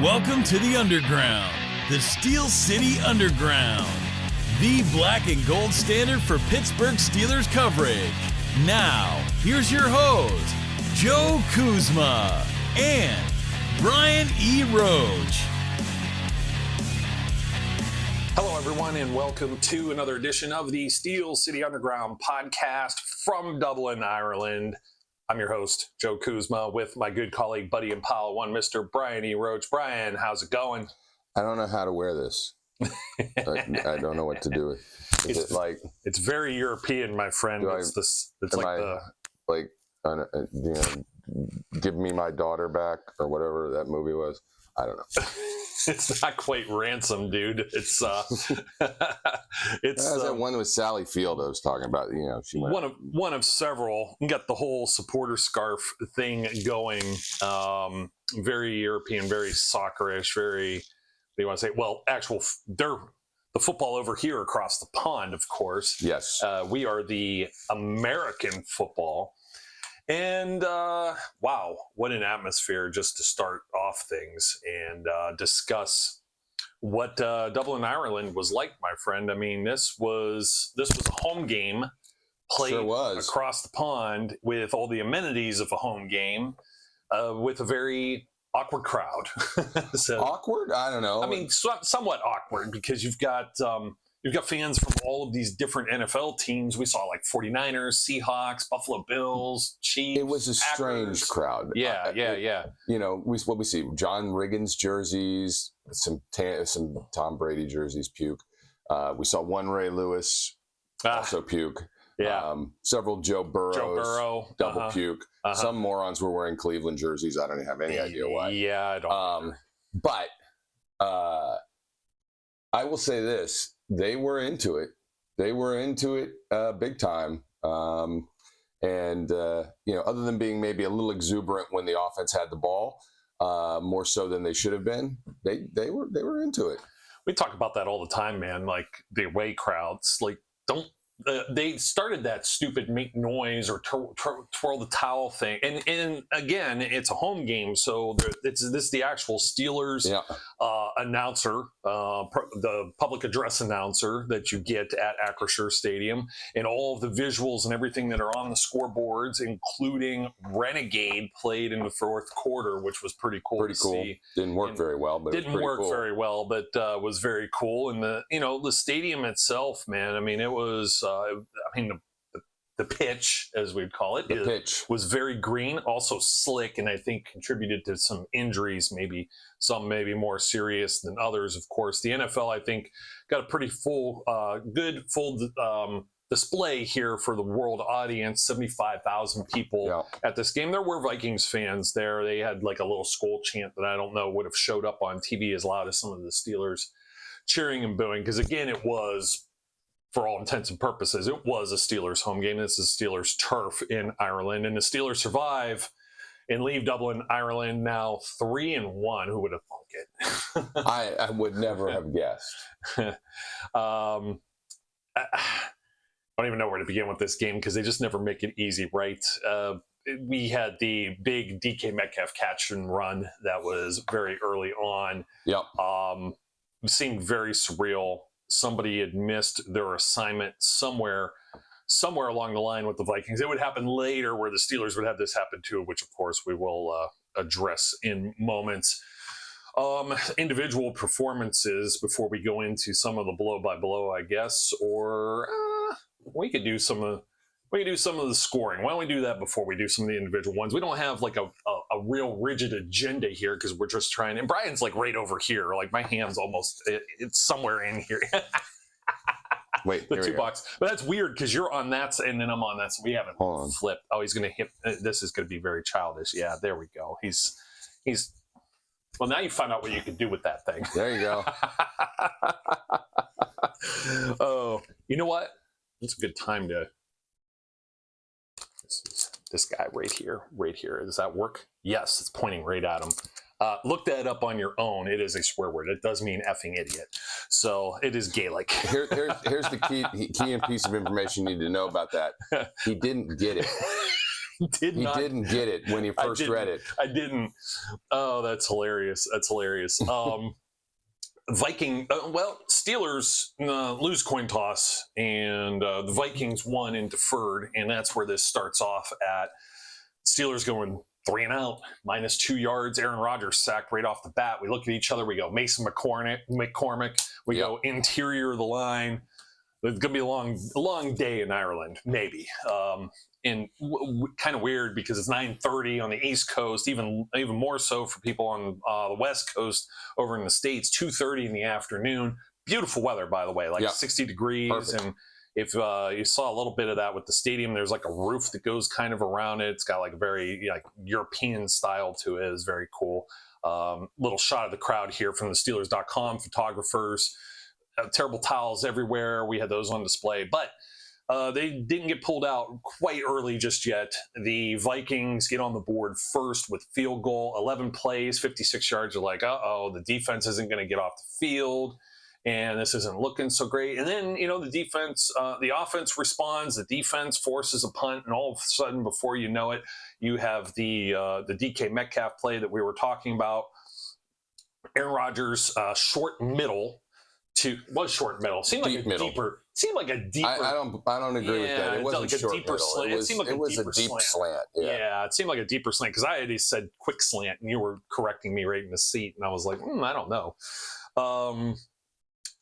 Welcome to the Underground, the Steel City Underground, the black and gold standard for Pittsburgh Steelers coverage. Now, here's your host, Joe Kuzma and Brian E. Roach. Hello, everyone, and welcome to another edition of the Steel City Underground podcast from Dublin, Ireland. I'm your host, Joe Kuzma, with my good colleague, buddy, and pal, one Mr. Brian E. Roach. Brian, how's it going? I don't know how to wear this. I don't know what to do with it. Is it like it's very European, my friend. Give me my daughter back or whatever that movie was. I don't know. It's not quite ransom, dude. It's that one with Sally Field I was talking about. You know, she went one of several. You got the whole supporter scarf thing going. Very European, very soccerish, very. They want to say, well, they're the football over here across the pond, of course. Yes. We are the American football. And wow, what an atmosphere just to start off things and discuss what Dublin, Ireland was like, my friend. I mean, this was a home game played across the pond with all the amenities of a home game with a very awkward crowd. So, awkward? I don't know. I mean, somewhat awkward because you've got fans from all of these different NFL teams. We saw like 49ers, Seahawks, Buffalo Bills, Chiefs. It was a strange crowd. Yeah. You know, we see John Riggins jerseys, some Tom Brady jerseys, puke. We saw one Ray Lewis, also puke. Yeah. Several Joe Burrow, double puke. Some morons were wearing Cleveland jerseys. I don't even have any idea why. Yeah, I don't. But I will say this. They were into it. They were into it big time. You know, other than being maybe a little exuberant when the offense had the ball, more so than they should have been, they were into it. We talk about that all the time, man. Like the away crowds, like they started that stupid make noise or twirl the towel thing, and again, it's a home game, so this is the actual Steelers announcer, the public address announcer that you get at Acrisure Stadium, and all of the visuals and everything that are on the scoreboards, including Renegade, played in the fourth quarter, which was pretty cool to see. Didn't work very well, but was very cool. And the stadium itself, man. I mean, it was. The pitch, as we'd call it, was very green, also slick, and I think contributed to some injuries, maybe more serious than others, of course. The NFL, I think, got a pretty full display here for the world audience, 75,000 people at this game. There were Vikings fans there. They had like a little skull chant that I don't know would have showed up on TV as loud as some of the Steelers cheering and booing, because again, it was, for all intents and purposes, it was a Steelers home game. This is Steelers turf in Ireland, and the Steelers survive and leave Dublin, Ireland now 3-1. Who would have thunk it? I would never have guessed. I don't even know where to begin with this game because they just never make it easy, right? We had the big DK Metcalf catch and run that was very early on. Yep. It seemed very surreal. Somebody had missed their assignment somewhere along the line with the Vikings. It would happen later where the Steelers would have this happen too, which of course we will address in moments. Individual performances before we go into some of the blow by blow, I guess, or we could do some of the scoring. Why don't we do that before we do some of the individual ones? We don't have like a real rigid agenda here because we're just trying. And Brian's like right over here. Like my hand's almost, it's somewhere in here. Wait, the 2 box. But that's weird because you're on that and then I'm on that. So we haven't flipped. Oh, he's going to hit. This is going to be very childish. Yeah, there we go. He's. Well, now you find out what you can do with that thing. There you go. Oh, you know what? It's a good time to. This guy right here. Does that work? Yes, it's pointing right at him. Look that up on your own. It is a swear word. It does mean effing idiot. So it is Gaelic. Here's the key and piece of information you need to know about that. He didn't get it. He didn't get it when he first read it. I didn't. Oh, that's hilarious. That's hilarious. Steelers lose coin toss, and the Vikings won and deferred, and that's where this starts off at. Steelers going 3 and out, -2 yards. Aaron Rodgers sacked right off the bat. We look at each other. We go Mason McCormick. We go interior of the line. It's going to be a long day in Ireland, maybe. And kind of weird because it's 9:30 on the East Coast, even more so for people on the West Coast over in the States, 2:30 in the afternoon. Beautiful weather, by the way, 60 degrees. Perfect. And if you saw a little bit of that with the stadium, there's like a roof that goes kind of around it. It's got like a very European style to it. It's very cool. Little shot of the crowd here from the Steelers.com photographers. Terrible towels everywhere. We had those on display, but they didn't get pulled out quite early just yet. The Vikings get on the board first with field goal, 11 plays, 56 yards. You're like, the defense isn't going to get off the field, and this isn't looking so great. And then, the offense responds, the defense forces a punt, and all of a sudden, before you know it, you have the DK Metcalf play that we were talking about. Aaron Rodgers, short middle. Short middle. Seemed like a deeper. I don't agree with that. It wasn't like short middle. Slant. It seemed like a deep slant. Yeah, it seemed like a deeper slant because I already said quick slant, and you were correcting me right in the seat, and I was like, I don't know.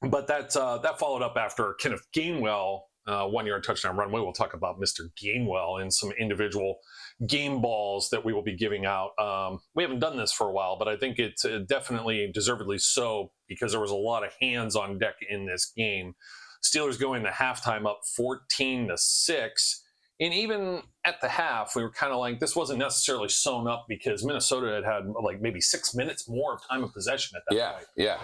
But that followed up after Kenneth Gainwell 1-yard touchdown run. We will talk about Mr. Gainwell and some individual game balls that we will be giving out. We haven't done this for a while, but I think it's definitely deservedly so because there was a lot of hands on deck in this game. Steelers go into halftime up 14-6. And even at the half, we were kind of like, this wasn't necessarily sewn up because Minnesota had like maybe 6 minutes more of time of possession at that point. Yeah.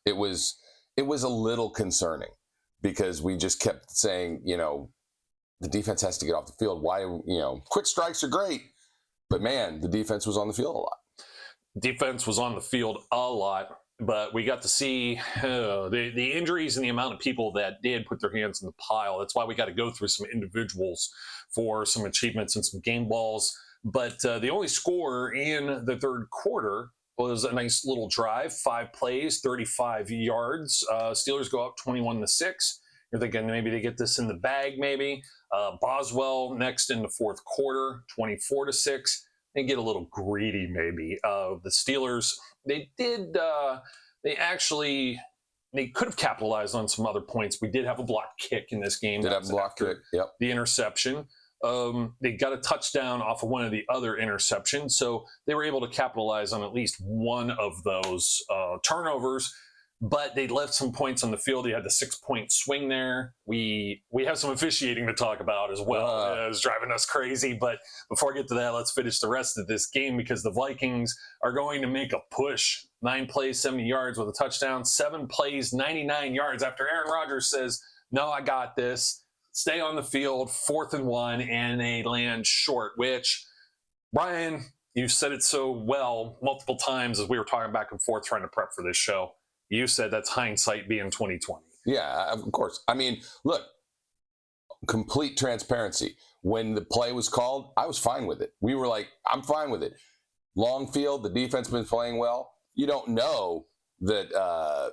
It was a little concerning because we just kept saying, the defense has to get off the field. Why, quick strikes are great, but man, the defense was on the field a lot. Defense was on the field a lot, but we got to see the injuries and the amount of people that did put their hands in the pile. That's why we got to go through some individuals for some achievements and some game balls. But the only score in the third quarter was a nice little drive, 5 plays, 35 yards. Steelers go up 21-6. You're thinking maybe they get this in the bag, maybe. Boswell next in the fourth quarter, 24-6. They get a little greedy, maybe. The Steelers, they could have capitalized on some other points. We did have a block kick in this game. Did have a block kick, yep. The interception. They got a touchdown off of one of the other interceptions, so they were able to capitalize on at least one of those turnovers. But they left some points on the field. They had the 6-point swing there. We have some officiating to talk about as well. It was driving us crazy. But before I get to that, let's finish the rest of this game because the Vikings are going to make a push. 9 plays, 70 yards with a touchdown. 7 plays, 99 yards after Aaron Rodgers says, no, I got this. Stay on the field, 4th and 1, and they land short, which, Brian, you said it so well multiple times as we were talking back and forth trying to prep for this show. You said that's hindsight being 2020. Yeah, of course. I mean, look, complete transparency. When the play was called, I was fine with it. We were like, I'm fine with it. Long field, the defense been playing well. You don't know that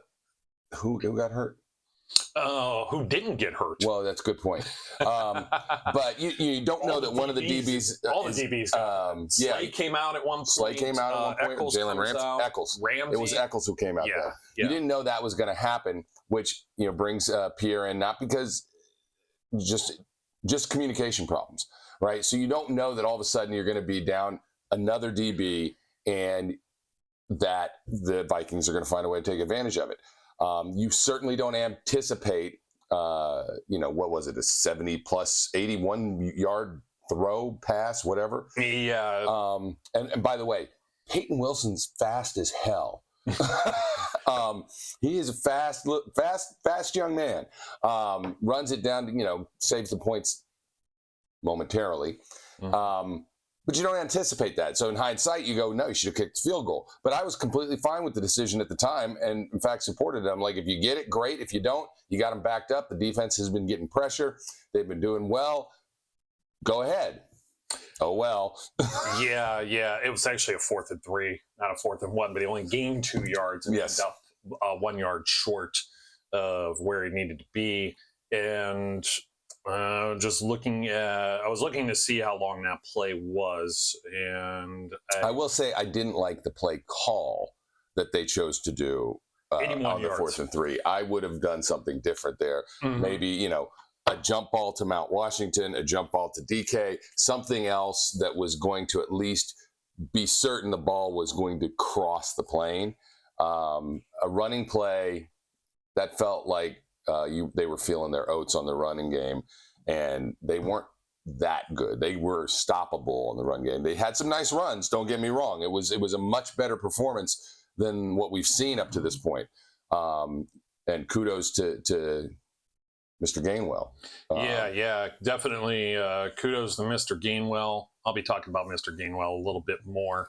who got hurt. Who didn't get hurt? Well, that's a good point. But you don't know that one of the DBs. All the DBs. Slay came out at one point. Slay came out at one point. Eccles Jalen Ramsey. It was Eccles who came out there. Yeah. You didn't know that was going to happen, which brings Pierre in, not because just communication problems, right? So you don't know that all of a sudden you're going to be down another DB and that the Vikings are going to find a way to take advantage of it. You certainly don't anticipate, what was it, a 70-plus, 81-yard throw, pass, whatever. Yeah. And by the way, Peyton Wilson's fast as hell. He is a fast young man. Runs it down, saves the points momentarily. Mm-hmm. But you don't anticipate that. So in hindsight, you go, no, you should have kicked the field goal. But I was completely fine with the decision at the time and, in fact, supported it. I'm like, if you get it, great. If you don't, you got them backed up. The defense has been getting pressure. They've been doing well. Go ahead. Oh, well. Yeah. It was actually a 4th and 3, not a 4th and 1, but he only gained 2 yards and Yes. ended up 1 yard short of where he needed to be. And I was looking to see how long that play was. And I will say I didn't like the play call that they chose to do on the 4th and 3. I would have done something different there. Mm-hmm. Maybe, a jump ball to Mount Washington, a jump ball to DK, something else that was going to at least be certain the ball was going to cross the plane. A running play that felt like they were feeling their oats on the running game, and they weren't that good. They were stoppable in the run game. They had some nice runs, don't get me wrong. It was a much better performance than what we've seen up to this point. And kudos to Mr. Gainwell. Yeah, definitely. Kudos to Mr. Gainwell. I'll be talking about Mr. Gainwell a little bit more.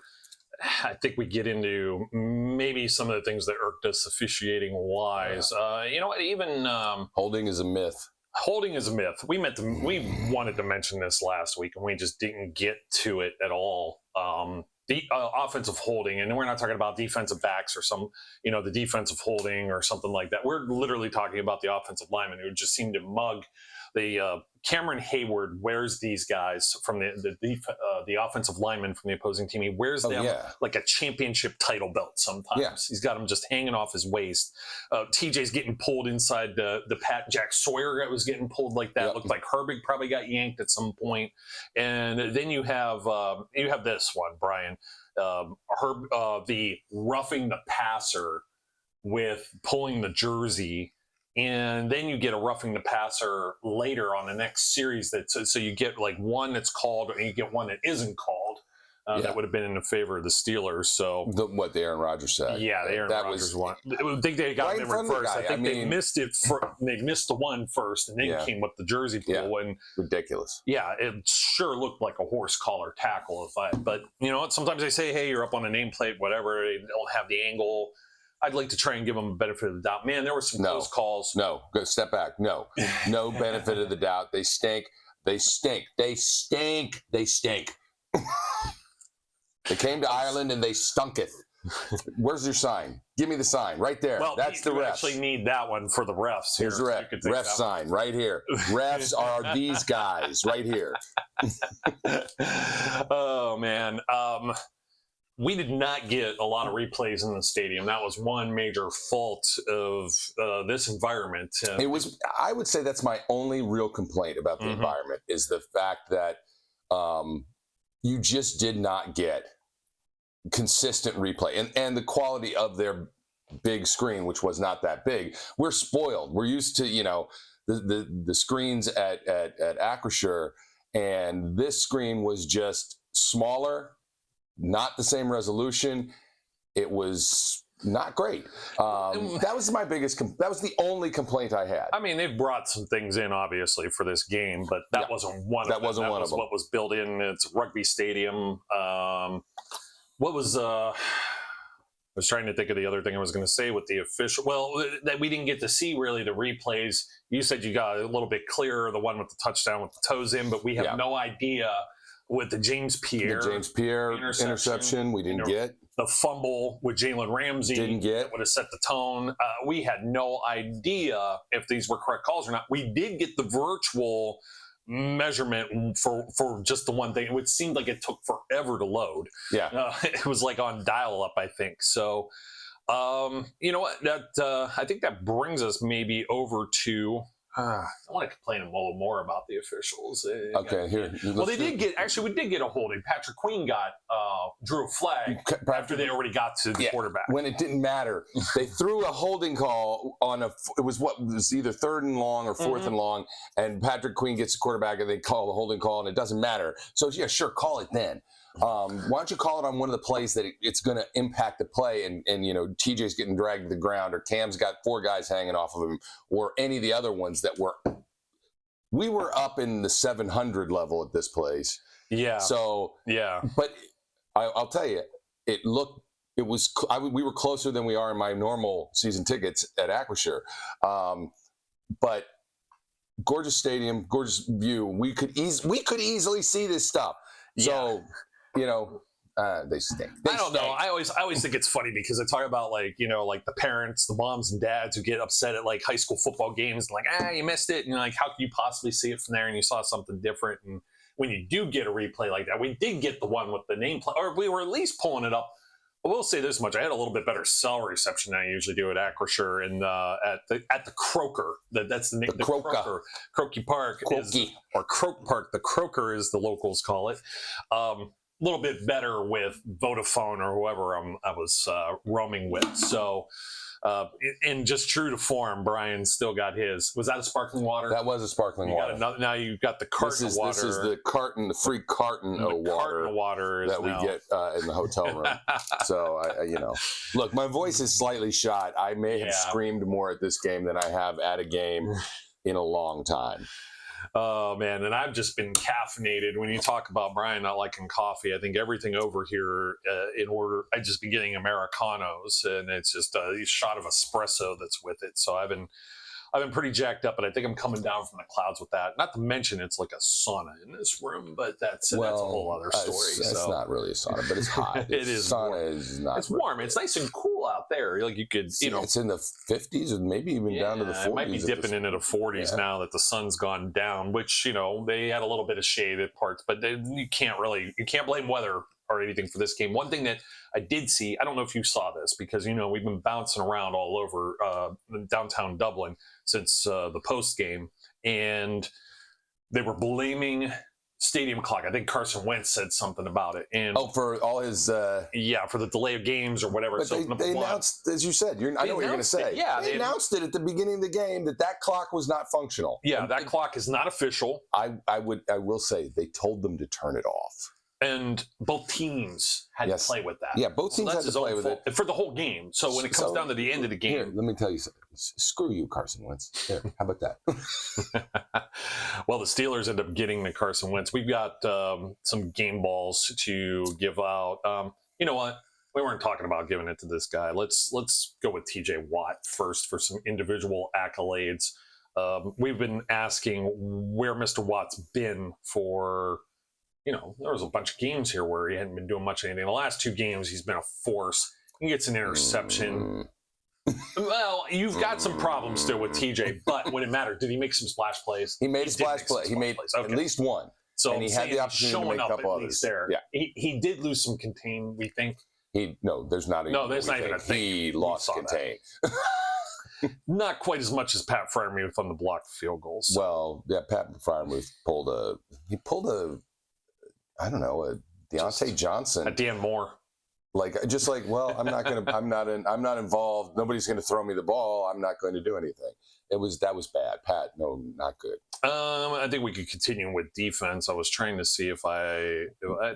I think we get into maybe some of the things that irked us officiating wise. Even holding is a myth. Holding is a myth. We wanted to mention this last week, and we just didn't get to it at all. The offensive holding, and we're not talking about defensive backs or the defensive holding or something like that. We're literally talking about the offensive lineman who just seemed to mug the Cameron Hayward wears these guys from the offensive lineman from the opposing team. He wears them like a championship title belt sometimes. Yeah. He's got them just hanging off his waist. TJ's getting pulled inside the pat. Jack Sawyer was getting pulled like that. Yep. Looked like Herbig probably got yanked at some point. And then you have this one, Brian. The roughing the passer with pulling the jersey. And then you get a roughing the passer later on the next series. So you get like one that's called, and you get one that isn't called. That would have been in favor of the Steelers. So the Aaron Rodgers said. Yeah, the Aaron Rodgers one. I think they got him first. I think they missed it. They missed the one first, and then came with the jersey pull. Yeah. And ridiculous. Yeah, it sure looked like a horse collar tackle. But sometimes they say, hey, you're up on a nameplate, whatever. They don't have the angle. I'd like to try and give them a benefit of the doubt. Man, there were some close calls. No, go step back. No benefit of the doubt. They stink. They stink. They stink. They stink. They came to Ireland and they stunketh. Where's your sign? Give me the sign right there. Well, that's the refs. You actually need that one for the refs. Here's the ref sign right here. Refs are these guys right here. Oh man. We did not get a lot of replays in the stadium. That was one major fault of this environment. It was. I would say that's my only real complaint about the environment is the fact that you just did not get consistent replay and the quality of their big screen, which was not that big. We're spoiled. We're used to the screens at Acrisure, and this screen was just smaller. Not the same resolution. It was not great. That was my biggest. That was the only complaint I had. I mean, they've brought some things in, obviously, for this game, but that wasn't one of them. That wasn't one of them. What was built in. It's a rugby stadium. I was trying to think of the other thing I was going to say with the official. Well, that we didn't get to see really the replays. You said you got a little bit clearer, the one with the touchdown with the toes in, but we have no idea. With the James Pierre interception, we didn't get. The fumble with Jalen Ramsey didn't get. That would have set the tone. We had no idea if these were correct calls or not. We did get the virtual measurement for just the one thing. It seemed like it took forever to load. Yeah. It was like on dial-up, I think. So, you know what? I think that brings us maybe over to... I want to complain a little more about the officials. Okay, here. Well, we did get a holding. Patrick Queen drew a flag after they already got to the quarterback. When it didn't matter. They threw a holding call on it was either 3rd and long or 4th and long, and Patrick Queen gets the quarterback and they call the holding call and it doesn't matter. So yeah, sure, call it then. Why don't you call it on one of the plays that it's going to impact the play and TJ's getting dragged to the ground or Cam's got 4 guys hanging off of him or any of the other ones that we were up in the 700 level at this place. Yeah. So, yeah. But I'll tell you, we were closer than we are in my normal season tickets at Acrisure. But gorgeous stadium, gorgeous view. We could easily see this stuff. So, they stink. I don't know. I always think it's funny because I talk about like the parents, the moms and dads who get upset at like high school football games, and like you missed it, and like how can you possibly see it from there, and you saw something different. And when you do get a replay like that, we did get the one with the nameplate, or we were at least pulling it up. I will say this much: I had a little bit better cell reception than I usually do at Acrisure and at the Croker. That's the name. The Croker, Croke Park, or Croke Park. The Croker is the locals call it. Little bit better with Vodafone or whoever I was roaming with. So, and just true to form, Brian still got his. Was that a sparkling water? That was a sparkling water. Now you've got the carton of water. This is the free carton of water that we get in the hotel room. So, look, my voice is slightly shot. I may have screamed more at this game than I have at a game in a long time. Oh, man. And I've just been caffeinated. When you talk about Brian not liking coffee, I think everything over here I've just been getting Americanos, and it's just a shot of espresso that's with it. So I've been pretty jacked up, but I think I'm coming down from the clouds with that. Not to mention it's like a sauna in this room, but that's a whole other story. It's not really a sauna, but it's hot. It is. Sauna warm. is not. It's warm. It's nice and cool out there. Like you could, it's in the 50s or maybe even down to the 40s. It might be dipping into the 40s now that the sun's gone down. Which they had a little bit of shade at parts, but you can't blame weather or anything for this game. One thing that I did see, I don't know if you saw this, because we've been bouncing around all over downtown Dublin since the post game, and they were blaming stadium clock. I think Carson Wentz said something about it, and for all his for the delay of games or whatever. But so they announced, as you said, I know what you're going to say. They announced it at the beginning of the game that clock was not functional. Yeah, that clock is not official. I will say they told them to turn it off. And both teams had to play with that. Yeah, both teams had to play with it for the whole game. So when it comes down to the end of the game, here, let me tell you something. Screw you, Carson Wentz. There, how about that? Well, the Steelers end up getting the Carson Wentz. We've got some game balls to give out. You know what? We weren't talking about giving it to this guy. Let's go with TJ Watt first for some individual accolades. We've been asking where Mr. Watt's been for. There was a bunch of games here where he hadn't been doing much of anything. The last two games, he's been a force. He gets an interception. Well, you've got some problems still with TJ, but when it mattered, did he make some splash plays? He made a splash play. He made at least one. So and he had the opportunity to make a couple others. There. Yeah. He did lose some contain, we think. There's not even a thing. He lost contain. Not quite as much as Pat Freiermuth on the blocked field goals. So. Well, yeah, Pat Freiermuth pulled a I don't know, a Deontay Johnson. A Dan Moore. I'm not involved. Nobody's going to throw me the ball. I'm not going to do anything. That was bad. Pat, no, not good. I think we could continue with defense. I was trying to see if I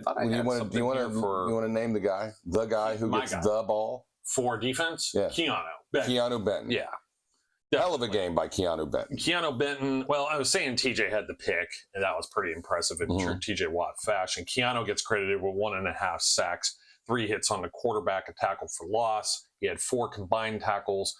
thought I had something here for... You want to name the guy who gets the ball? For defense? Yeah. Keanu Benton. Yeah. Definitely. Hell of a game by Keanu Benton. Keanu Benton, well, I was saying TJ had the pick, and that was pretty impressive in true TJ Watt fashion. Keanu gets credited with 1.5 sacks, 3 hits on the quarterback, a tackle for loss. He had 4 combined tackles.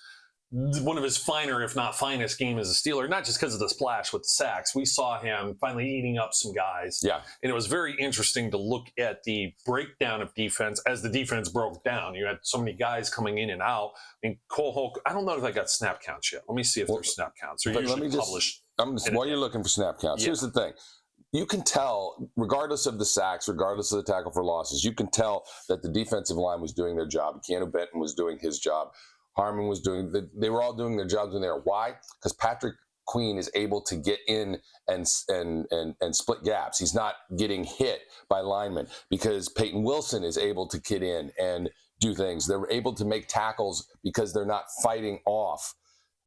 One of his finer, if not finest, game as a Steeler, not just because of the splash with the sacks. We saw him finally eating up some guys. Yeah. And it was very interesting to look at the breakdown of defense as the defense broke down. You had so many guys coming in and out. I mean, Cole Hulk, I don't know if I got snap counts yet. Let me see if there's snap counts. They're usually published. While you're looking for snap counts, here's the thing. You can tell, regardless of the sacks, regardless of the tackle for losses, you can tell that the defensive line was doing their job. Keanu Benton was doing his job. Harmon was they were all doing their jobs in there. Why? Because Patrick Queen is able to get in and split gaps. He's not getting hit by linemen because Peyton Wilson is able to get in and do things. They're able to make tackles because they're not fighting off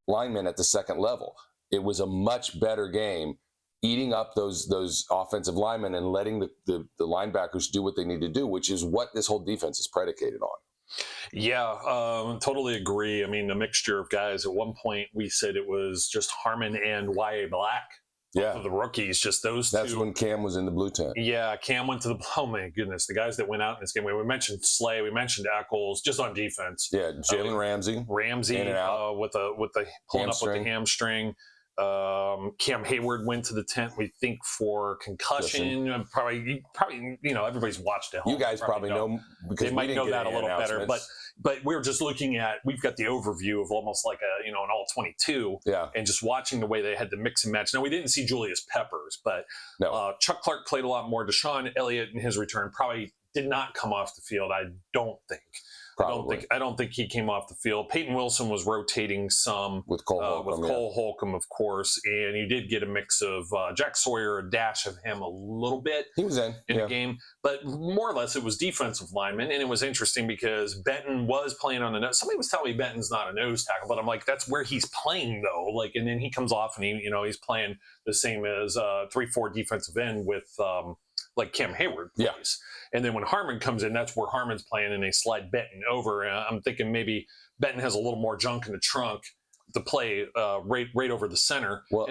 linemen at the second level. It was a much better game, eating up those offensive linemen and letting the linebackers do what they need to do, which is what this whole defense is predicated on. Yeah, totally agree. I mean, a mixture of guys. At one point, we said it was just Harmon and Y.A. Black. Yeah. For the rookies, just those two. That's when Cam was in the blue tent. Yeah, Cam went to the, oh my goodness, the guys that went out in this game. We mentioned Slay, we mentioned Eccles, just on defense. Yeah, Jalen Ramsey. In and out. With the pulling hamstring. Up with the hamstring. Cam Hayward went to the tent, we think, for concussion. Probably, everybody's watched it. You guys probably know because they might know that a little better. But we're just looking at, we've got the overview of almost like an all 22. Yeah. And just watching the way they had to mix and match. Now, we didn't see Julius Peppers, but Chuck Clark played a lot more. Deshaun Elliott in his return probably did not come off the field, I don't think. Probably. I don't think he came off the field. Peyton Wilson was rotating some with Cole Holcomb, of course, and you did get a mix of Jack Sawyer, a dash of him a little bit. He was in the game, but more or less it was defensive linemen, and it was interesting because Benton was playing on the nose. Somebody was telling me Benton's not a nose tackle, but I'm like, that's where he's playing though. Like, and then he comes off and he's playing the same as 3-4 defensive end with like Cam Hayward plays. Yeah. And then when Harmon comes in, that's where Harmon's playing, and they slide Benton over. And I'm thinking maybe Benton has a little more junk in the trunk to play right over the center. Well,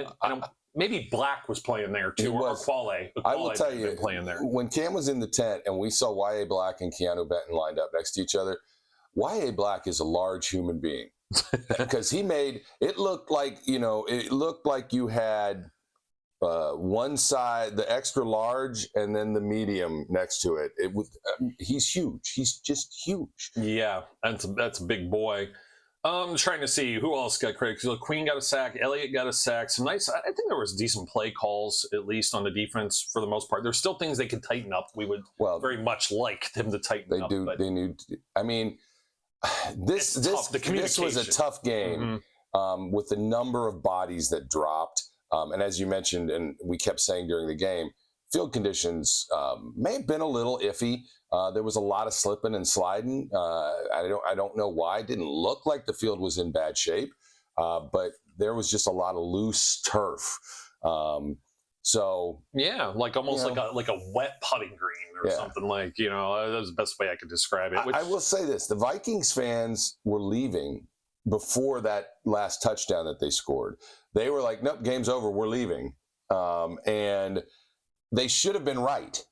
maybe Black was playing there too, or Quale. I will tell you, playing there. When Cam was in the tent and we saw Y.A. Black and Keanu Benton lined up next to each other, Y.A. Black is a large human being because he made it look like you had one side, the extra large, and then the medium next to it. He's huge. He's just huge. Yeah, that's a big boy. I'm trying to see who else got credit. Queen got a sack. Elliott got a sack. Some nice. I think there was decent play calls, at least on the defense for the most part. There's still things they could tighten up. We would very much like them to tighten up. They need. I mean, this was a tough game with the number of bodies that dropped. And as you mentioned, and we kept saying during the game, field conditions may have been a little iffy. There was a lot of slipping and sliding. I don't know why. It didn't look like the field was in bad shape, but there was just a lot of loose turf. So yeah, like almost like a wet putting green or something, like, that was the best way I could describe it. I will say this: the Vikings fans were leaving before that last touchdown that they scored. They were like, nope, game's over, we're leaving. And they should have been right.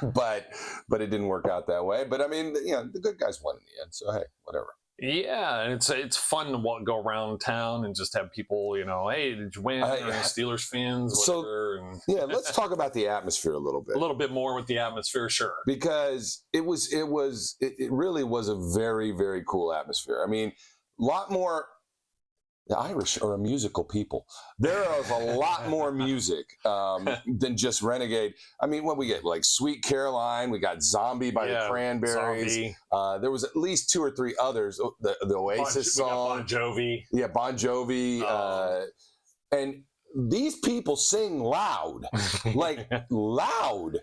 but it didn't work out that way. But I mean, the good guys won in the end. So hey, whatever. Yeah, and it's fun to go around town and just have people, hey, did you win? Steelers fans, whatever. So, let's talk about the atmosphere a little bit. A little bit more with the atmosphere, sure. Because it really was a very, very cool atmosphere. I mean, a lot more. The Irish are a musical people. There is a lot more music than just Renegade. I mean, what we get, like Sweet Caroline, we got Zombie by the Cranberries. There was at least 2 or 3 others. The Oasis song. Bon Jovi. Yeah, Bon Jovi. And these people sing loud, like loud.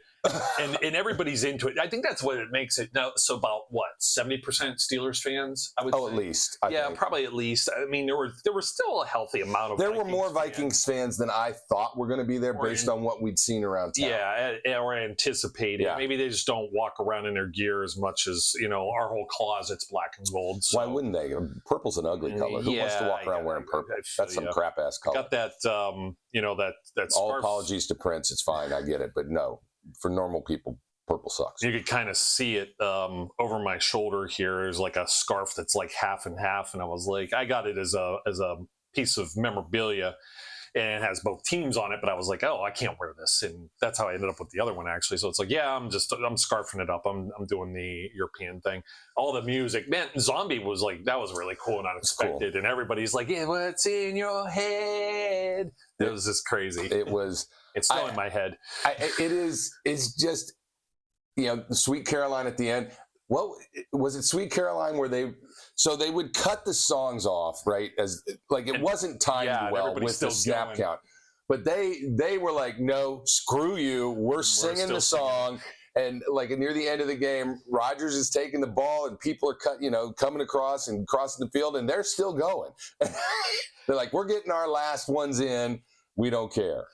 and everybody's into it. I think that's what it makes it. Now, so about what, 70% Steelers fans? I would say. At least. I think. Probably at least. I mean, there were still a healthy amount of. There were more Vikings fans than I thought were going to be there based on what we'd seen around town. Yeah, or anticipated. Yeah. Maybe they just don't walk around in their gear as much as our whole closet's black and gold. So. Why wouldn't they? Purple's an ugly color. Who wants to walk around wearing purple? That's some crap ass color. Got that. That all scarf. Apologies to Prince. It's fine. I get it, but no, for normal people, purple sucks. You could kind of see it over my shoulder here. There's like a scarf that's like half and half, and I was like, I got it as a piece of memorabilia, and it has both teams on it. But I was like, oh, I can't wear this, and that's how I ended up with the other one actually. So it's like, yeah, I'm scarfing it up. I'm doing the European thing. All the music, man. Zombie was like, that was really cool and unexpected, and everybody's like, yeah, what's in your head? It was just crazy. It was. It's still in my head. It is. It's just, Sweet Caroline at the end. What was it? Sweet Caroline, where they would cut the songs off, right? As like it wasn't timed well with the snap count, but they were like, no, screw you, we're singing the song. And like near the end of the game, Rodgers is taking the ball, and people are coming across and crossing the field, and they're still going. They're like, we're getting our last ones in. We don't care.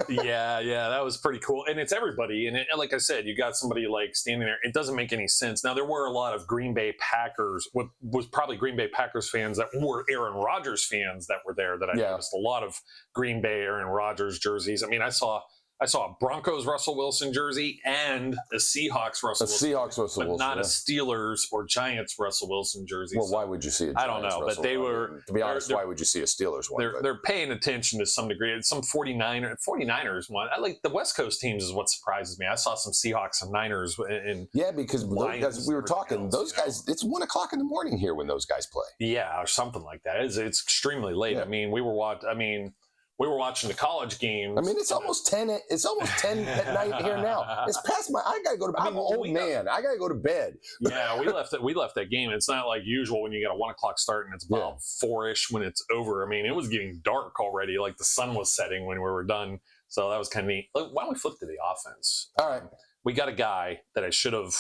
yeah, that was pretty cool. And it's everybody. And like I said, you got somebody like standing there. It doesn't make any sense. Now, there were a lot of Green Bay Packers, what was probably Green Bay Packers fans that were Aaron Rodgers fans that were there, that I noticed a lot of Green Bay Aaron Rodgers jerseys. I mean, I saw I saw a Broncos Russell Wilson jersey and a Seahawks Russell Wilson. But not a Steelers or Giants Russell Wilson jersey. Well, why would you see a Giants I don't know, Russell? but they were. I mean, to be honest, why would you see a Steelers one? They're paying attention to some degree. Some 49ers one. I like the West Coast teams is what surprises me. I saw some Seahawks and Niners and because those guys, we were talking. Those guys, it's 1 o'clock in the morning here when those guys play. Yeah, or something like that. It's extremely late. Yeah. I mean, we were watching the college games. I mean, it's almost 10. It's almost 10 at night here now. It's past I gotta go to bed. I'm an old man. I gotta go to bed. Yeah, we left that game. It's not like usual when you get a 1 o'clock start and it's about 4-ish when it's over. I mean, it was getting dark already. Like the sun was setting when we were done. So that was kind of neat. Why don't we flip to the offense? All right. We got a guy that I should have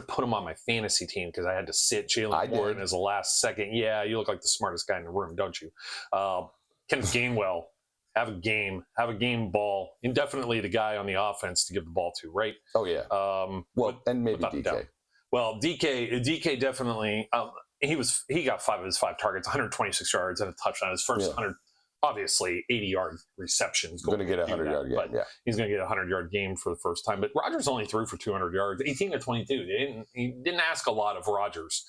put him on my fantasy team because I had to sit Jalen Warren as a last second. Yeah, you look like the smartest guy in the room, don't you? Kenneth Gainwell, have a game ball. And definitely the guy on the offense to give the ball to, right? Oh, yeah. And maybe DK. Well, DK definitely, he got 5 of his 5 targets, 126 yards and a touchdown. His first 100, obviously 80-yard receptions. Going to get a 100-yard game, yeah. He's going to get a 100-yard game for the first time. But Rodgers only threw for 200 yards, 18 to 22. He didn't ask a lot of Rodgers.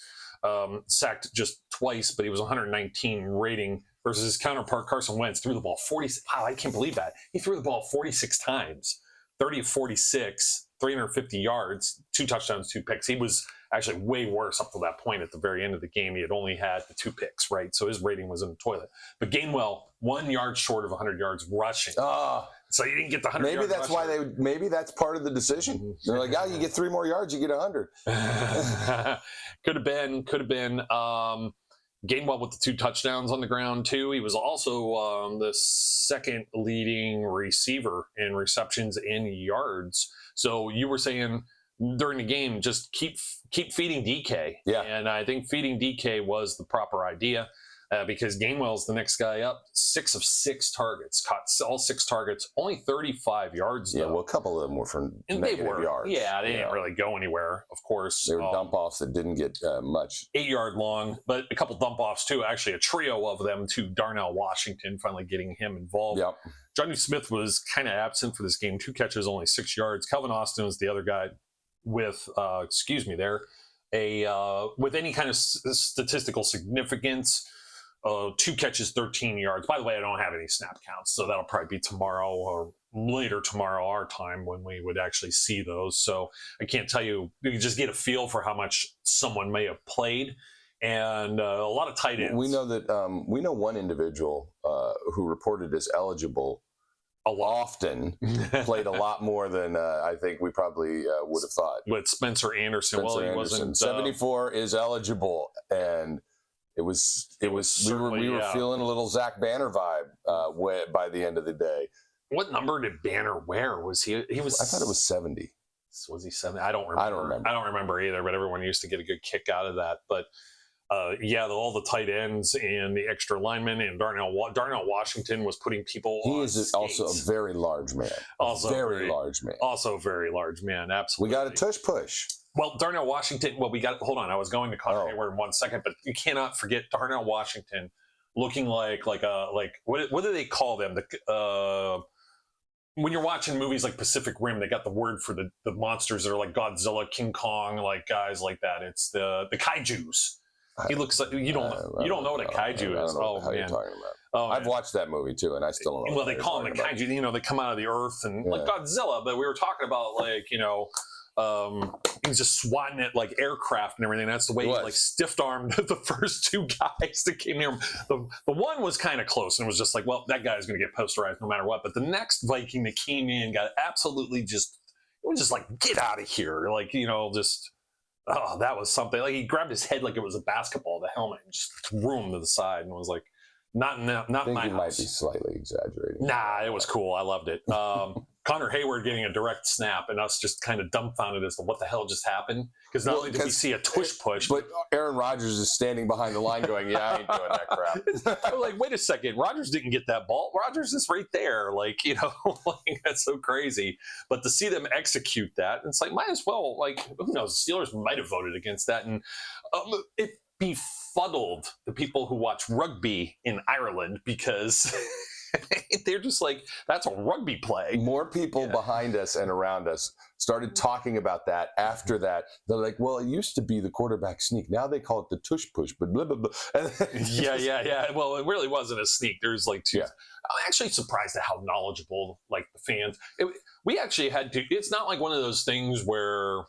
Sacked just twice, but he was 119 rating versus his counterpart Carson Wentz threw the ball 40. Wow, I can't believe that. He threw the ball 46 times, 30 of 46, 350 yards, 2 touchdowns, 2 picks. He was actually way worse up to that point at the very end of the game. He had only had the 2 picks, right? So his rating was in the toilet. But Gainwell, 1 yard short of 100 yards rushing. So you didn't get the 100 maybe yards that's rushing. why maybe that's part of the decision. They're like, you get 3 more yards, you get 100. Could have been. Gainwell with the 2 touchdowns on the ground too. He was also the second leading receiver in receptions and yards. So you were saying during the game, just keep feeding DK. Yeah. And I think feeding DK was the proper idea. Because Gainwell's the next guy up, 6 of 6 targets, caught all 6 targets, only 35 yards. Yeah, well, a couple of them were for negative yards. Yeah, they didn't really go anywhere, of course. They were dump offs that didn't get much. 8-yard long, but a couple dump offs too. Actually, a trio of them to Darnell Washington, finally getting him involved. Yep. Johnny Smith was kind of absent for this game. 2 catches, only 6 yards. Calvin Austin was the other guy with, with any kind of statistical significance. 2 catches, 13 yards. By the way, I don't have any snap counts, so that'll probably be tomorrow or later tomorrow our time when we would actually see those. So I can't tell you. You can just get a feel for how much someone may have played, and a lot of tight ends. We know that we know one individual who reported as eligible often played a lot more than I think we probably would have thought. With Spencer Anderson. He wasn't 74 is eligible, and It was. We were feeling a little Zach Banner vibe by the end of the day. What number did Banner wear? Was he? He was. I thought it was 70. Was he 70? I don't remember. I don't remember either. But everyone used to get a good kick out of that. But all the tight ends and the extra linemen and Darnell Washington was putting people. He is also a very large man. Also very large man. Absolutely. We got a tush push. Well, Darnell Washington. Well, hold on. I was going to Connor Hayward in 1 second, but you cannot forget Darnell Washington looking like what do they call them? When you're watching movies like Pacific Rim, they got the word for the monsters that are like Godzilla, King Kong, like guys like that. It's the kaijus. He looks like you don't know what a kaiju is. Oh man, you're talking about. I've watched that movie too, and I still don't know. Well, they call them the kaiju. You know, they come out of the earth and like Godzilla. But we were talking about he's just swatting at like aircraft and everything. That's the way he like stiff-armed the first 2 guys that came near him. The one was kind of close and was just like, well, that guy's going to get posterized no matter what. But the next Viking that came in got absolutely it was just like, get out of here. Like, that was something. Like he grabbed his head like it was a basketball, the helmet, and just threw him to the side and was like, not my house. I think you might be slightly exaggerating. Nah, it was cool. I loved it. Connor Hayward getting a direct snap and us just kind of dumbfounded as to what the hell just happened. Because not only did we see a tush push. But Aaron Rodgers is standing behind the line going, yeah, I ain't doing that crap. I'm like, wait a second. Rodgers didn't get that ball. Rodgers is right there. Like, that's so crazy. But to see them execute that, it's like, might as well, like, who knows? The Steelers might have voted against that. And it befuddled the people who watch rugby in Ireland because They're just like, that's a rugby play. More people behind us and around us started talking about that after that. They're like, well, it used to be the quarterback sneak. Now they call it the tush push, but blah, blah, blah. Yeah. Well, it really wasn't a sneak. There's like two. Yeah. I'm actually surprised at how knowledgeable like the fans. We actually had to. It's not like one of those things where,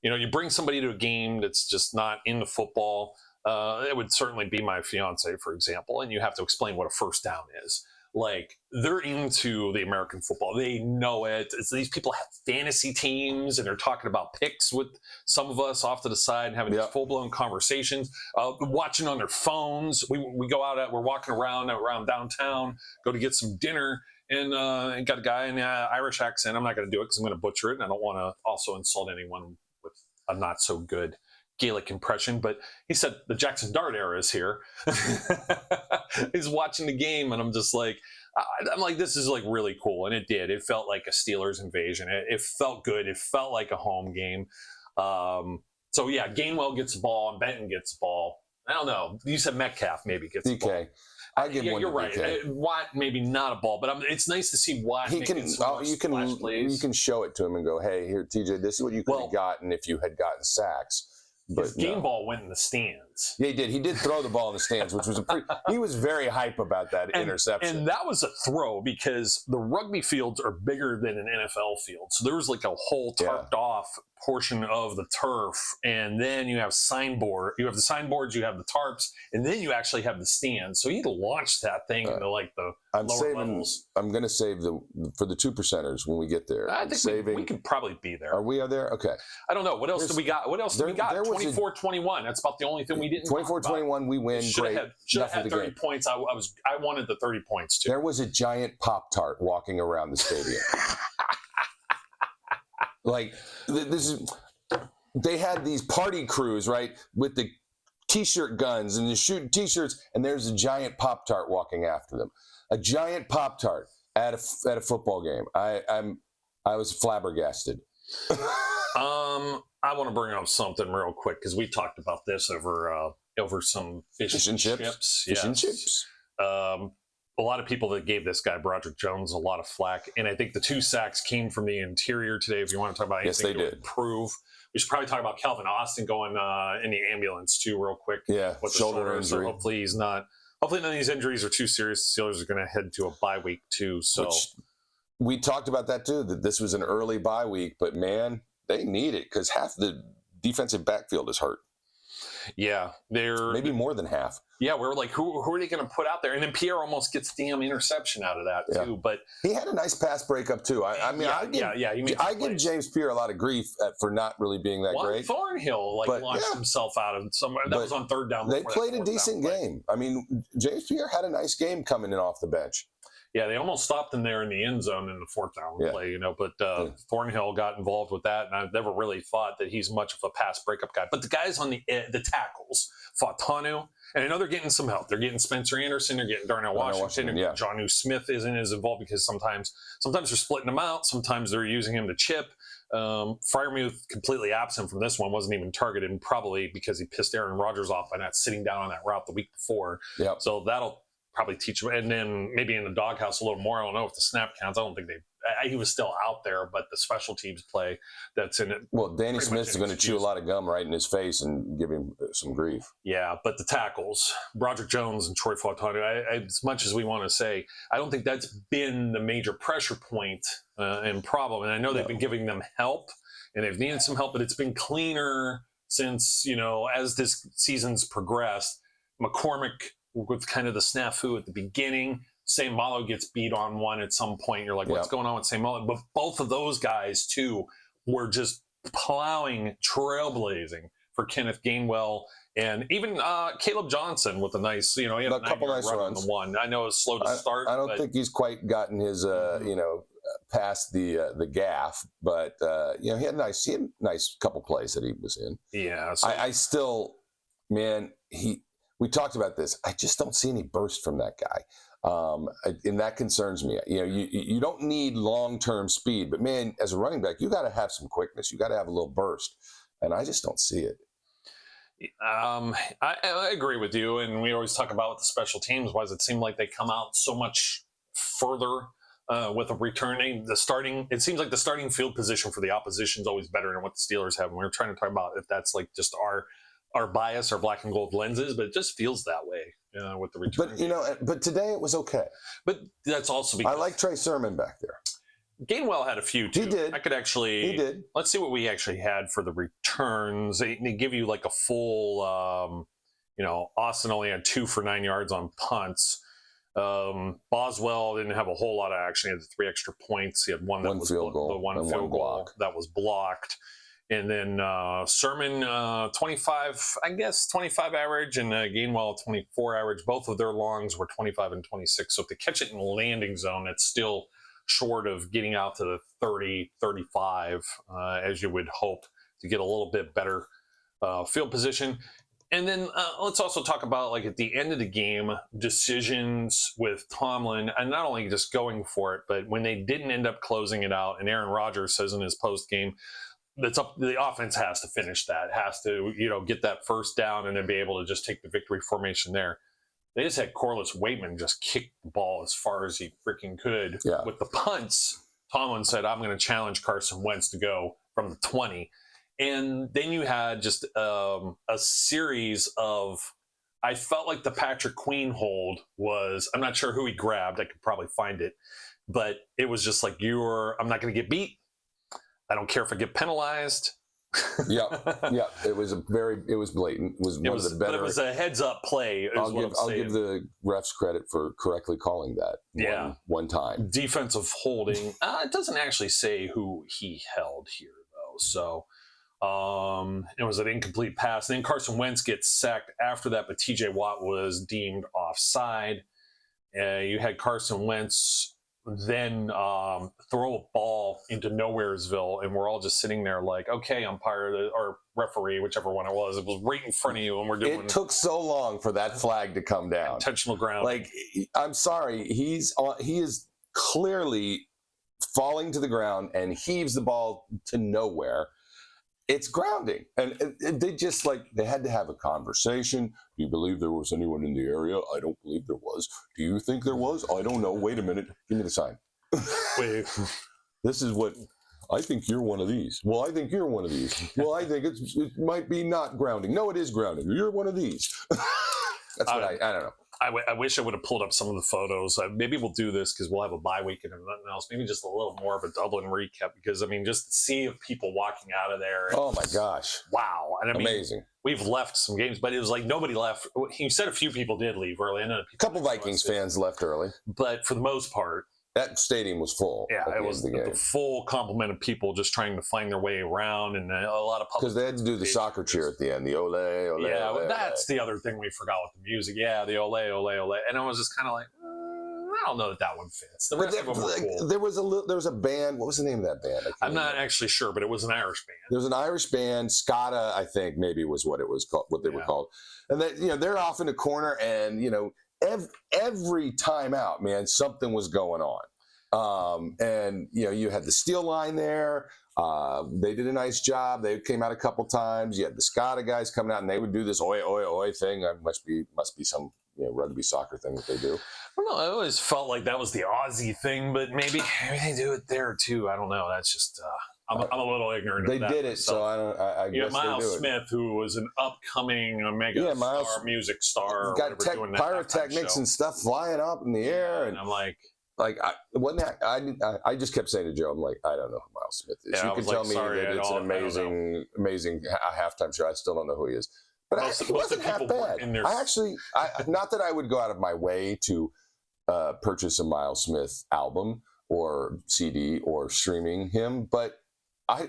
you bring somebody to a game that's just not into football. It would certainly be my fiance, for example, and you have to explain what a first down is. Like, they're into the American football. They know it. These people have fantasy teams, and they're talking about picks with some of us off to the side and having these full-blown conversations, watching on their phones. We go out, we're walking around downtown, go to get some dinner, and got a guy in an Irish accent. I'm not going to do it because I'm going to butcher it, and I don't want to also insult anyone with a not-so-good Gaelic impression, but he said the Jackson Dart era is here. He's watching the game, and I'm just like, this is like really cool, and it did. It felt like a Steelers invasion. It felt good. It felt like a home game. So yeah, Gainwell gets the ball, and Benton gets the ball. I don't know. You said Metcalf maybe gets the ball. DK. I give one you're to right. DK. Watt maybe not a ball, but it's nice to see Watt. You can show it to him and go, hey, here, TJ, this is what you could have gotten if you had gotten sacks. But his game ball went in the stands. Yeah, he did. He did throw the ball in the stands, which was he was very hype about that interception. And that was a throw because the rugby fields are bigger than an NFL field. So there was like a whole tarped off portion of the turf. And then you have signboard. You have the signboards, you have the tarps, and then you actually have the stands. So he launched that thing into like the lower levels. I'm going to save for the 2%ers when we get there. I think we could probably be there. Are we there? Okay. I don't know. What else do we got? 24-21. That's about the only thing we didn't 24-21, we win. Should have had 30 points. I wanted the 30 points too. There was a giant Pop-Tart walking around the stadium. Like, they had these party crews, right, with the T-shirt guns and the shooting T-shirts, and there's a giant Pop-Tart walking after them. A giant Pop-Tart at a football game. I was flabbergasted. I want to bring up something real quick because we talked about this over some fish and chips. Fish and chips. A lot of people that gave this guy Broderick Jones a lot of flack, and I think the 2 sacks came from the interior today. If you want to talk about anything to improve, we should probably talk about Calvin Austin going in the ambulance too, real quick. Yeah, with the shoulder injury. So hopefully he's not. Hopefully none of these injuries are too serious. The Steelers are going to head to a bye week too. So we talked about that too. That this was an early bye week, but man, they need it because half the defensive backfield is hurt. Yeah, they're maybe more than half. Yeah, we're like, who are they going to put out there? And then Pierre almost gets the damn interception out of that too. But he had a nice pass breakup too. I give James Pierre a lot of grief for not really being that great. Thornhill launched himself out of somewhere. That was on third down. They played a decent game. I mean, James Pierre had a nice game coming in off the bench. Yeah, they almost stopped him there in the end zone in the 4th down play, but Thornhill got involved with that, and I've never really thought that he's much of a pass breakup guy. But the guys on the tackles, Fautanu, and I know they're getting some help. They're getting Spencer Anderson, they're getting Darnell Washington, Jonnu Smith isn't as involved because sometimes they're splitting them out, sometimes they're using him to chip. Freiermuth completely absent from this one, wasn't even targeted, probably because he pissed Aaron Rodgers off by not sitting down on that route the week before. Yep. So that'll probably teach him, and then maybe in the doghouse a little more. I don't know if the snap counts. I don't think he was still out there, but the special teams play that's in it. Well, Danny Smith's going to chew a lot of gum right in his face and give him some grief. Yeah, but the tackles, Broderick Jones and Troy Fautanu, as much as we want to say, I don't think that's been the major pressure point and problem. And I know they've been giving them help, and they've needed some help, but it's been cleaner since, as this season's progressed. McCormick with kind of the snafu at the beginning. St. Malo gets beat on one at some point. You're like, what's going on with St. Malo? But both of those guys, too, were just plowing, trailblazing for Kenneth Gainwell. And even Caleb Johnson with a nice, he had a couple nice runs. On the one. I know it's slow to start. I don't think he's quite gotten his, past the gaff, but he had a nice couple plays that he was in. Yeah. So. I still, man, we talked about this. I just don't see any burst from that guy. And that concerns me. You don't need long-term speed, but man, as a running back, you got to have some quickness. You got to have a little burst, and I just don't see it. I agree with you, and we always talk about with the special teams. Why does it seem like they come out so much further with a returning. It seems like the starting field position for the opposition is always better than what the Steelers have. And we were trying to talk about if that's like just our bias, our black and gold lenses, but it just feels that way with the return. But but today it was okay. But that's also because I like Trey Sermon back there. Gainwell had a few too. He did. He did. Let's see what we actually had for the returns. They give you like a full. Austin only had 2 for 9 yards on punts. Boswell didn't have a whole lot of action. He had 3 extra points. He had one field goal block that was blocked. And then Sermon 25 average, and Gainwell 24 average. Both of their longs were 25 and 26. So if they catch it in the landing zone, it's still short of getting out to the 30, 35, as you would hope to get a little bit better field position. And then let's also talk about, like, at the end of the game, decisions with Tomlin, and not only just going for it, but when they didn't end up closing it out. And Aaron Rodgers says in his post game, the offense has to finish that, has to, get that first down and then be able to just take the victory formation there. They just had Corliss Waitman just kick the ball as far as he freaking could. Yeah. With the punts, Tomlin said, I'm going to challenge Carson Wentz to go from the 20. And then you had just a series of, I felt like the Patrick Queen hold was, I'm not sure who he grabbed. I could probably find it. But it was just like, I'm not going to get beat. I don't care if I get penalized. Yeah. It was blatant. It was one of the better. But it was a heads up play. I'll give the refs credit for correctly calling that. One time. Defensive holding. It doesn't actually say who he held here though. So it was an incomplete pass. Then Carson Wentz gets sacked after that, but TJ Watt was deemed offside. You had Carson Wentz then throw a ball into Nowheresville, and we're all just sitting there like, okay, umpire or referee, which one it was right in front of you, and we're doing. It took so long for that flag to come down. Intentional ground. Like, I'm sorry, he is clearly falling to the ground and heaves the ball to nowhere. It's grounding, and they had to have a conversation. Do you believe there was anyone in the area? I don't believe there was. Do you think there was? I don't know. Wait a minute. Give me the sign. Wait. This is what I think. You're one of these. Well, I think you're one of these. Well, I think it might be not grounding. No, it is grounding. You're one of these. That's what I don't know. I wish I would have pulled up some of the photos. Maybe we'll do this because we'll have a bye week and nothing else. Maybe just a little more of a Dublin recap because, just the sea of people walking out of there. Oh, my gosh. Wow. And amazing. We've left some games, but it was like nobody left. He said a few people did leave early. A couple Vikings fans left early. But for the most part, that stadium was full. Yeah, it was the full complement of people just trying to find their way around, and a lot of public. Because they had to do the soccer cheer at the end, the ole, ole. Yeah, ole, that's the other thing we forgot with the music. Yeah, the ole, ole, ole, and I was just kind of like, I don't know that one fits. The rest of them were cool. There was a band. What was the name of that band? I'm not actually sure, but it was an Irish band. There was an Irish band, Scada, I think maybe was what it was called, what they were called, and they're off in the corner, and every time out, man, something was going on. And you had the steel line there. They did a nice job. They came out a couple times. You had the SCADA guys coming out, and they would do this oi oi oi thing. Must be some rugby soccer thing that they do. I don't know. I always felt like that was the Aussie thing, but maybe they do it there too. I don't know. That's just I'm a little ignorant. They of that did it, myself. so I don't. I guess Miles they do Smith, who was an upcoming music star, got pyrotechnics and stuff flying up in the air, and I'm like. I just kept saying to Joe, I'm like, I don't know who Miles Smith is. You can tell me that it's an amazing halftime show. I still don't know who he is. But it wasn't half bad. I actually, not that I would go out of my way to purchase a Miles Smith album or CD or streaming him, but I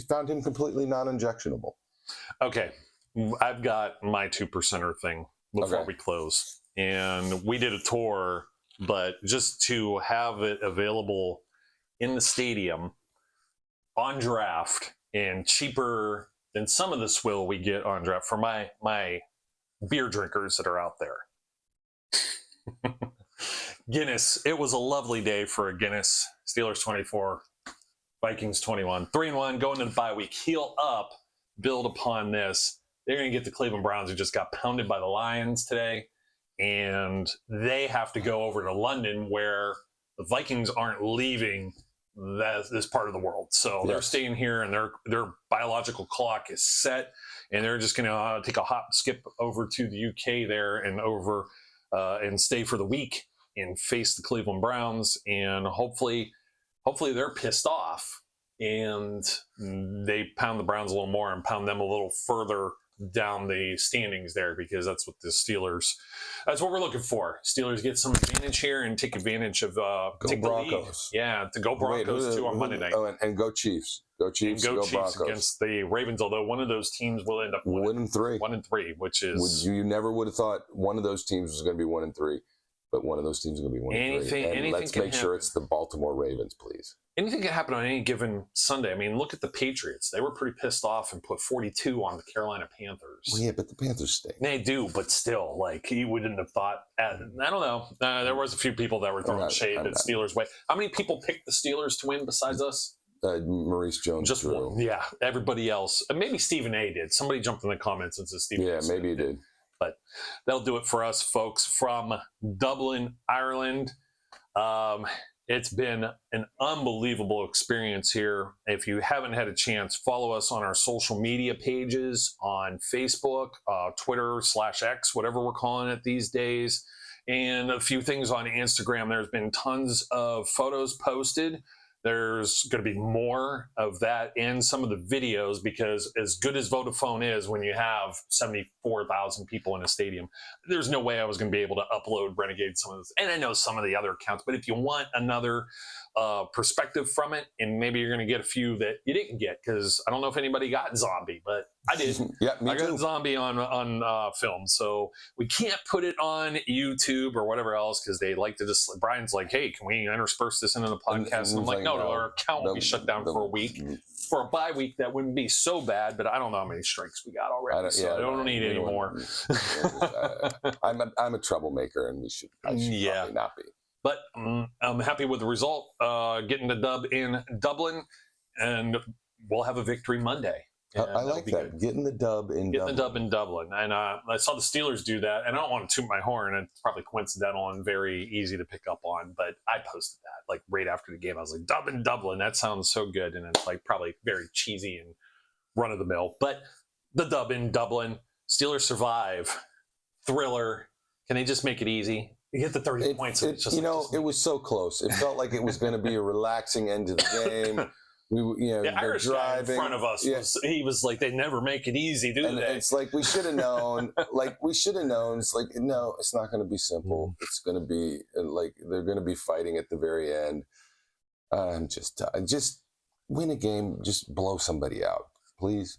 found him completely non-objectionable. Okay. I've got my 2%er thing before we close. And we did a tour, but just to have it available in the stadium on draft and cheaper than some of the swill we get on draft for my beer drinkers that are out there. Guinness. It was a lovely day for a Guinness. Steelers 24, Vikings 21. 3-1, going to the bye week. Heel up, build upon this. They're going to get the Cleveland Browns, who just got pounded by the Lions today. and they have to go over to London, where the Vikings aren't leaving this part of the world. So they're staying here, and their biological clock is set, and they're just going to take a hop skip over to the UK there and stay for the week and face the Cleveland Browns. And hopefully they're pissed off and they pound the Browns a little more and pound them a little further down the standings there, because that's what the Steelers, that's what we're looking for. Steelers get some advantage here and take advantage of go Broncos. To go Broncos too on Monday night. Oh, and go Chiefs. Go Chiefs. And go Chiefs Broncos against the Ravens, although one of those teams will end up 1-3. 1-3, which is you never would have thought one of those teams was going to be 1-3. But one of those teams is going to be 1-3. And let's make sure it's the Baltimore Ravens, please. Anything can happen on any given Sunday. I mean, look at the Patriots. They were pretty pissed off and put 42 on the Carolina Panthers. Well, yeah, but the Panthers stink. They do, but still, like, you wouldn't have thought. I don't know. There was a few people that were throwing shade at Steelers' way. How many people picked the Steelers to win besides us? Maurice Jones. Just one. Yeah, everybody else. Maybe Stephen A. did. Somebody jumped in the comments and said Stephen A. Yeah, maybe he did. But that'll do it for us, folks, from Dublin, Ireland. It's been an unbelievable experience here. If you haven't had a chance, follow us on our social media pages on Facebook, Twitter /X, whatever we're calling it these days, and a few things on Instagram. There's been tons of photos posted. There's going to be more of that in some of the videos, because as good as Vodafone is, when you have 74,000 people in a stadium, there's no way I was going to be able to upload Renegade some of this. And I know some of the other accounts, but if you want another perspective from it, and maybe you're going to get a few that you didn't get, because I don't know if anybody got Zombie, but I did. Yeah, me I too. got Zombie on film, so we can't put it on YouTube or whatever else, because they like to just. Brian's like, "Hey, can we intersperse this into the podcast?" And I'm like, "No, our account will be shut down for a week. For a bye week, that wouldn't be so bad, but I don't know how many strikes we got already, I don't need any more." I'm a troublemaker, and I should probably not be. But I'm happy with the result, getting the dub in Dublin, and we'll have a victory Monday. I like that. Good. Getting the dub in Dublin. And I saw the Steelers do that, and I don't want to toot my horn. It's probably coincidental and very easy to pick up on, but I posted that like right after the game. I was like, dub in Dublin. That sounds so good. And it's like probably very cheesy and run of the mill. But the dub in Dublin, Steelers survive. Thriller. Can they just make it easy? You get the 30 points. It was so close. It felt like it was going to be a relaxing end to the game. The Irish guy in front of us, he was like, they never make it easy, do they? It's like, we should have known. It's like, no, it's not going to be simple. It's going to be like, they're going to be fighting at the very end. Just win a game. Just blow somebody out, please.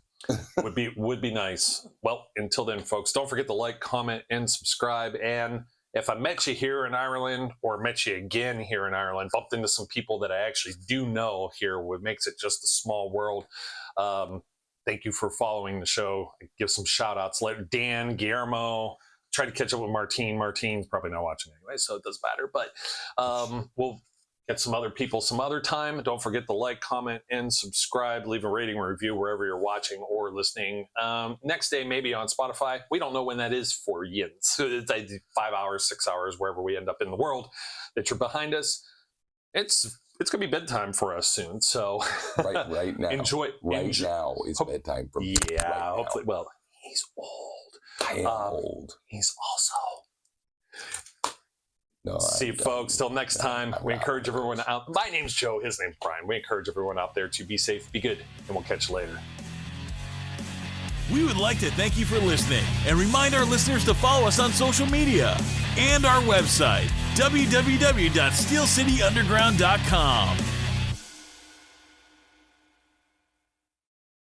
would be nice. Well, until then, folks, don't forget to like, comment, and subscribe. And if I met you here in Ireland, or met you again here in Ireland, bumped into some people that I actually do know here, what makes it just a small world. Thank you for following the show. Give some shout outs. Let Dan, Guillermo, try to catch up with Martine. Martine's probably not watching anyway, so it doesn't matter. But we'll get some other people some other time. Don't forget to like, comment, and subscribe. Leave a rating or review wherever you're watching or listening. Next day, maybe on Spotify. We don't know when that is for you. So it's 5 hours, 6 hours, wherever we end up in the world that you're behind us. It's going to be bedtime for us soon. So right now. Enjoy. Now is bedtime for me. Yeah, right hopefully. Now. Well, he's old. I am old. He's also... No, see you, folks. Till next time, we encourage everyone out. My name's Joe. His name's Brian. We encourage everyone out there to be safe, be good, and we'll catch you later. We would like to thank you for listening and remind our listeners to follow us on social media and our website, www.steelcityunderground.com.